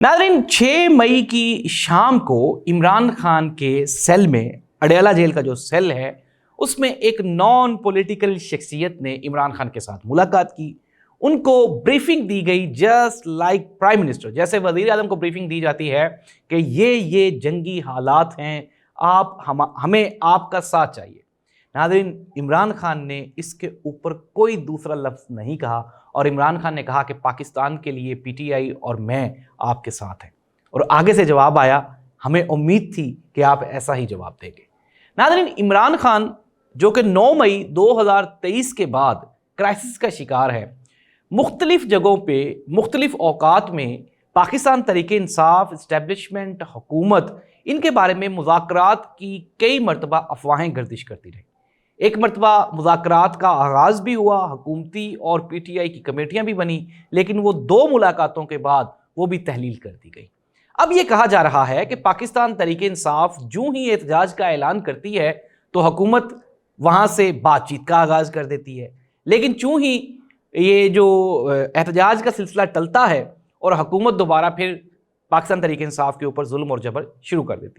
नाज़रीन, 6 मई की शाम को इमरान खान के सेल में, अडयाला जेल का जो सेल है, उसमें एक नॉन पॉलिटिकल शख्सियत ने इमरान खान के साथ मुलाकात की। उनको ब्रीफिंग दी गई जस्ट लाइक प्राइम मिनिस्टर, जैसे वज़ीर आज़म को ब्रीफिंग दी जाती है कि ये जंगी हालात हैं, हमें आपका साथ चाहिए। नाज़रीन, इमरान खान ने इसके ऊपर कोई दूसरा लफ्ज़ नहीं कहा और इमरान खान ने कहा कि पाकिस्तान के लिए पीटीआई और मैं आपके साथ हैं। और आगे से जवाब आया, हमें उम्मीद थी कि आप ऐसा ही जवाब देंगे। नाज़रीन, इमरान खान जो कि 9 मई 2023 के बाद क्राइसिस का शिकार है, मुख्तलिफ जगहों पे मुख्तलिफ औकात में पाकिस्तान तरीके इंसाफ, इस्टेब्लिशमेंट, हुकूमत, इनके बारे में मुज़ाकरात की कई मरतबा अफवाहें गर्दिश करती रही। एक मरतबा मुज़ाकरात का आगाज़ भी हुआ, हुकूमती और पीटीआई की कमेटियां भी बनी, लेकिन वो 2 मुलाकातों के बाद वो भी तहलील कर दी गई। अब ये कहा जा रहा है कि पाकिस्तान तरीके इंसाफ जूं ही एहतजाज का ऐलान करती है तो हुकूमत वहाँ से बातचीत का आगाज़ कर देती है, लेकिन चूँ ही ये जो एहतजाज का सिलसिला टलता है और हुकूमत दोबारा फिर पाकिस्तान तरीके इंसाफ के ऊपर जुल्म और जबर शुरू कर देती है।